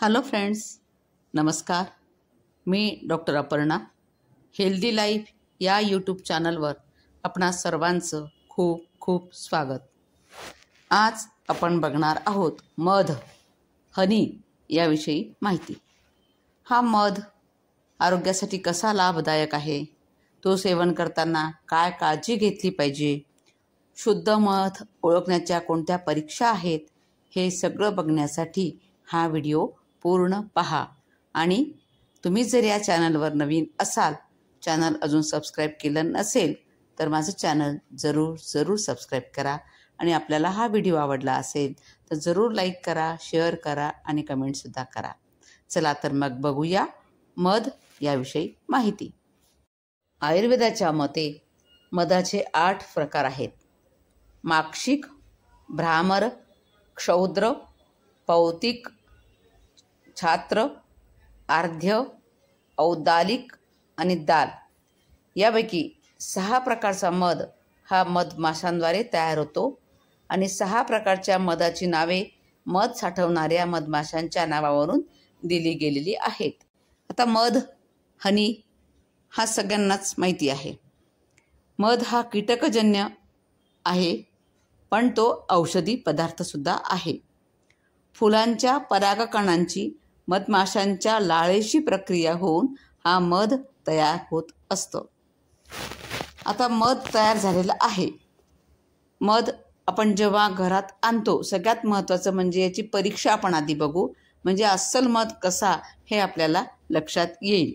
Hello friends, नमस्कार. मी doctor Aparna. Healthy life या YouTube चॅनलवर आपणा सर्वांचं खूप खूप स्वागत. आज आपण बघणार आहोत मध, हनी याविषयी माहिती. हा मध आरोग्यासाठी कसा लाभदायक आहे, तो सेवन करताना काय काळजी घेतली पाहिजे, शुद्ध मध ओळखण्याच्या कोणत्या परीक्षा आहेत, हे सगळं बघण्यासाठी हा व्हिडिओ पूर्ण पहा. आणि तुम्ही जर या चॅनलवर नवीन असाल, चॅनल अजून सबस्क्राईब केलं नसेल तर माझं चॅनल जरूर सबस्क्राईब करा. आणि आपल्याला हा व्हिडिओ आवडला असेल तर जरूर लाईक करा, शेअर करा आणि कमेंटसुद्धा करा. चला तर मग बघूया मध याविषयी माहिती. आयुर्वेदाच्या मते मधाचे 8 प्रकार आहेत. माक्षिक, भ्रामर, क्षौद्र, पौतिक, छात्र, आर्ध्य, औदालिक आणि दाल. यापैकी 6 प्रकारचा मध हा मधमाशांद्वारे तयार होतो आणि 6 प्रकारच्या मधाची नावे मध साठवणाऱ्या मधमाशांच्या नावावरून दिली गेलेली आहेत. आता मध, हनी हा सगळ्यांनाच माहिती आहे. मध हा कीटकजन्य आहे, पण तो औषधी पदार्थसुद्धा आहे. फुलांच्या परागकणांची मधमाशांच्या लाळेशी प्रक्रिया होऊन हा मध तयार होत असतं. आता मध तयार झालेलं आहे. मध आपण जेव्हा घरात आणतो, सगळ्यात महत्त्वाचं म्हणजे याची परीक्षा आपण आधी बघू, म्हणजे अस्सल मध कसा हे आपल्याला लक्षात येईल.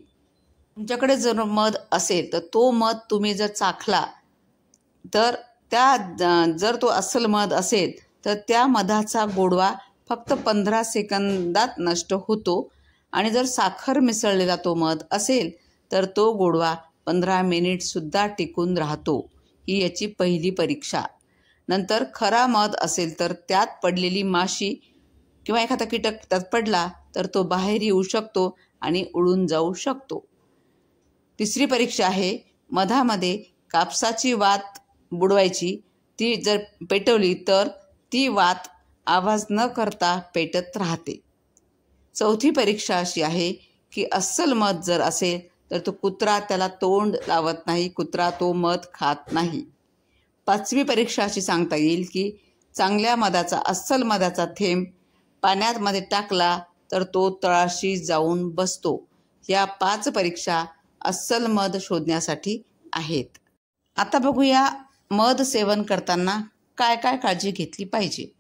तुमच्याकडे जर मध असेल तर तो मध तुम्ही जर चाखला तर जर तो अस्सल मध असेल तर त्या मधाचा गोडवा फक्त 15 सेकंदात नष्ट होतो. आणि जर साखर मिसळलेला तो मध असेल तर तो गोडवा 15 मिनिटसुद्धा टिकून राहतो. ही याची पहिली परीक्षा. नंतर खरा मध असेल तर त्यात पडलेली माशी किंवा एखादा कीटक त्यात पडला तर तो बाहेर येऊ शकतो आणि उडून जाऊ शकतो. तिसरी परीक्षा आहे, मधामध्ये कापसाची वात बुडवायची. ती जर पेटवली तर ती वात आवाज न करता पेटत राहते. चौथी परीक्षा अशी आहे की अस्सल मध जर असेल तर तो कुत्रा त्याला तोंड लावत नाही, कुत्रा तो मध खात नाही. पाचवी परीक्षा अशी सांगता येईल की चांगल्या मधाचा, अस्सल मधाचा थेंब पाण्यामध्ये टाकला तर तो तळाशी जाऊन बसतो. या 5 परीक्षा अस्सल मध शोधण्यासाठी आहेत. आता बघूया मध सेवन करताना काय काय काळजी घेतली पाहिजे.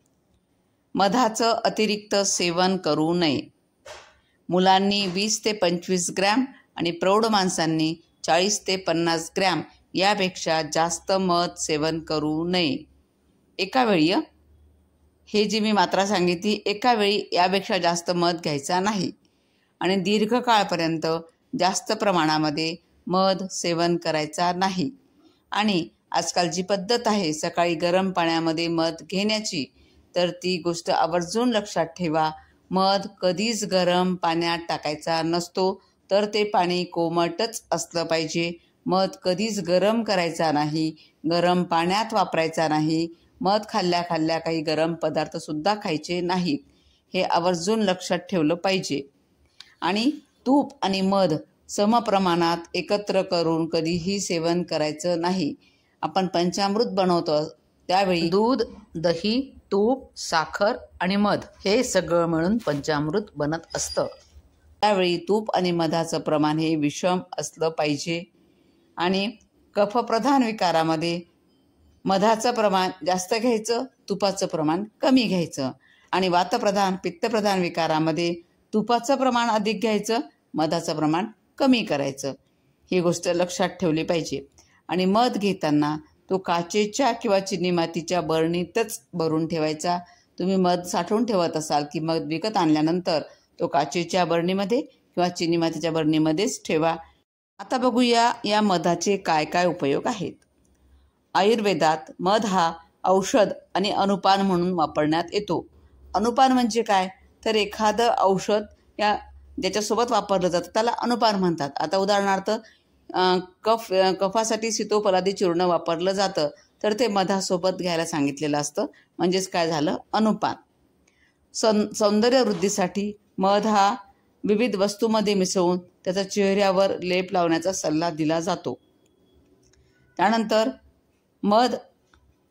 मधाचं अतिरिक्त सेवन करू नये. मुलांनी 20 ते 25 ग्रॅम आणि प्रौढ माणसांनी 40 ते 50 ग्रॅम यापेक्षा जास्त मध सेवन करू नये. एका वेळी, हे जी मी मात्रा सांगितली, एका वेळी यापेक्षा जास्त मध घ्यायचा नाही. आणि दीर्घकाळपर्यंत जास्त प्रमाणामध्ये मध सेवन करायचा नाही. आणि आजकाल जी पद्धत आहे सकाळी गरम पाण्यामध्ये मध घेण्याची, तर ती गोष्ट आवर्जून लक्षात ठेवा. मध कधीच गरम पाण्यात टाकायचा नसतो, तर ते पाणी कोमटच असलं पाहिजे. मध कधीच गरम करायचा नाही, गरम पाण्यात वापरायचा नाही. मध खाल्ल्या काही गरम पदार्थसुद्धा खायचे नाहीत, हे आवर्जून लक्षात ठेवलं पाहिजे. आणि तूप आणि मध समप्रमाणात एकत्र करून कधीही सेवन करायचं नाही. आपण पंचामृत बनवतो त्यावेळी दूध, दही, तूप, साखर आणि मध हे सगळं मिळून पंचामृत बनत असतं. त्यावेळी तूप आणि मधाचं प्रमाण हे विषम असलं पाहिजे. आणि कफप्रधान विकारामध्ये मधाचं प्रमाण जास्त घ्यायचं, तुपाचं प्रमाण कमी घ्यायचं. आणि वातप्रधान, पित्तप्रधान विकारामध्ये तुपाचं प्रमाण अधिक घ्यायचं, मधाचं प्रमाण कमी करायचं. ही गोष्ट लक्षात ठेवली पाहिजे. आणि मध घेताना तो काचेच्या किंवा चिनी मातीच्या बरणीतच भरून ठेवायचा. तुम्ही मध साठवून ठेवत असाल की मध विकत आणल्यानंतर तो काचेच्या बरणीमध्ये किंवा चिनी मातीच्या बरणीमध्येच ठेवा. आता बघूया या मधाचे काय काय उपयोग आहेत. आयुर्वेदात मध हा औषध आणि अनुपान म्हणून वापरण्यात येतो. अनुपान म्हणजे काय, तर एखादं औषध ज्याच्यासोबत वापरलं जातं त्याला अनुपान म्हणतात. आता उदाहरणार्थ कफासाठी सीतोफलादी चूर्ण वापरलं जातं, तर ते मधासोबत घ्यायला सांगितलेलं असतं. म्हणजेच काय झालं, अनुपान. सौंदर्य वृद्धीसाठी मध हा विविध वस्तूंमध्ये मिसळून त्याचा चेहऱ्यावर लेप लावण्याचा सल्ला दिला जातो. त्यानंतर मध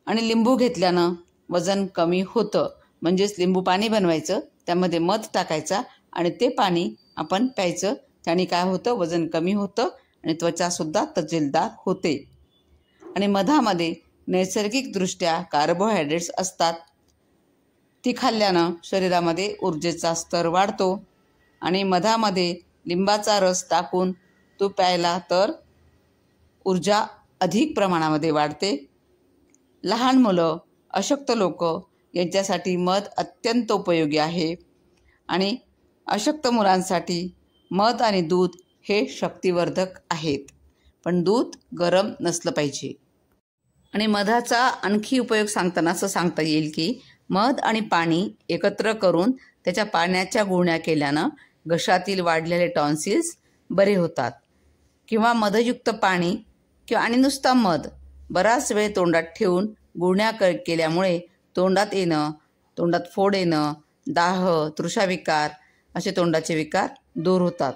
आणि लिंबू घेतल्यानं वजन कमी होतं. म्हणजेच लिंबू पाणी बनवायचं, त्यामध्ये मध टाकायचा आणि ते पाणी आपण प्यायचं. त्याने काय होतं, वजन कमी होतं आणि त्वचासुद्धा तजेलदार होते. आणि मधामध्ये नैसर्गिकदृष्ट्या कार्बोहायड्रेट्स असतात. ती खाल्ल्यानं शरीरामध्ये ऊर्जेचा स्तर वाढतो. आणि मधामध्ये लिंबाचा रस टाकून तो प्यायला तर ऊर्जा अधिक प्रमाणामध्ये वाढते. लहान मुलं, अशक्त लोक यांच्यासाठी मध अत्यंत उपयोगी आहे. आणि अशक्त मुलांसाठी मध आणि दूध हे शक्तिवर्धक आहेत. पण दूध गरम नसलं पाहिजे. आणि मधाचा आणखी उपयोग सांगताना असं सांगता येईल की मध आणि पाणी एकत्र करून त्याच्या पाण्याच्या गुळण्या केल्यानं घशातील वाढलेले टॉन्सिल्स बरे होतात. किंवा मधयुक्त पाणी आणि नुसता मध बराच वेळ तोंडात ठेवून गुळण्या केल्यामुळे तोंडात येणं, तोंडात फोड येणं, दाह, तृषाविकार असे तोंडाचे विकार दूर होतात.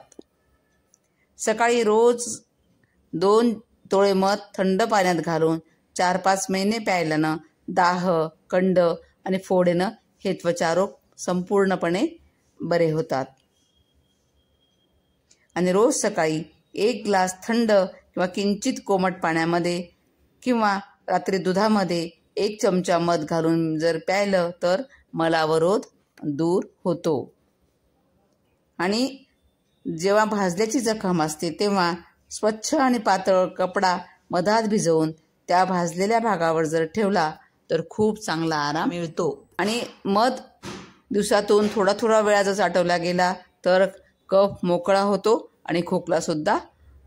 सकाळी रोज 2 तोळे मध थंड पाण्यात घालून 4-5 महिने प्यायल्यानं दाह, कंड आणि फोड येणं हे त्वचारोग संपूर्णपणे बरे होतात. आणि रोज सकाळी 1 ग्लास थंड किंवा किंचित कोमट पाण्यामध्ये किंवा रात्री दुधामध्ये 1 चमचा मध घालून जर प्यायलं तर मलावरोध दूर होतो. आणि जेव्हा भाजल्याची जखम असते तेव्हा स्वच्छ आणि पातळ कपडा मधात भिजवून त्या भाजलेल्या भागावर जर ठेवला तर खूप चांगला आराम मिळतो. आणि मध दिवसातून थोडा थोडा वेळा जर चाटवला गेला तर कफ मोकळा होतो आणि खोकलासुद्धा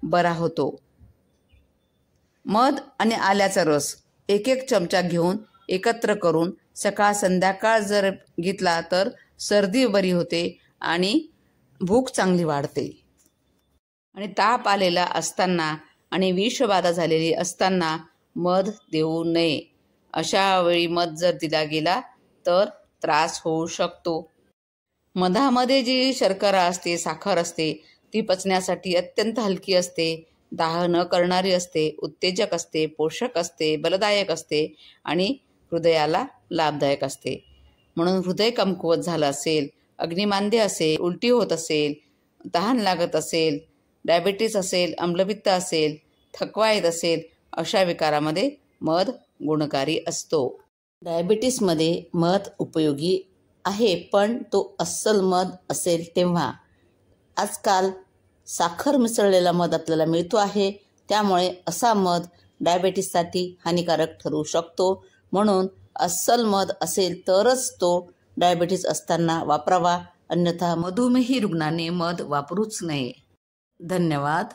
बरा होतो. मध आणि आल्याचा रस 1-1 चमचा घेऊन एकत्र करून सकाळ संध्याकाळ जर घेतला तर सर्दी बरी होते आणि भूक चांगली वाढते. आणि ताप आलेला असताना आणि विषबाधा झालेली असताना मध देऊ नये. अशा वेळी मध जर दिला गेला तर त्रास होऊ शकतो. मधामध्ये जी शर्करा असते, साखर असते, ती पचण्यासाठी अत्यंत हलकी असते, दाह न करणारी असते, उत्तेजक असते, पोषक असते, बलदायक असते आणि हृदयाला लाभदायक असते. म्हणून हृदय कमकुवत झालं असेल, अग्निमांद्य असेल, उलटी होत असेल, तहान लागत असेल, डायबिटीस असेल, आम्लपित्त असेल, थकवा येत असेल, अशा विकारामध्ये मध गुणकारी असतो. डायबिटीसमध्ये मध उपयोगी आहे, पण तो अस्सल मध असेल तेव्हा. आजकाल साखर मिसळलेला मध आपल्याला मिळतो आहे, त्यामुळे असा मध डायबिटीससाठी हानिकारक ठरू शकतो. म्हणून अस्सल मध असेल तरच तो डायबिटीस असताना वापरावा, अन्यथा मधुमेही रुग्णाने मध वापरूच नये. धन्यवाद.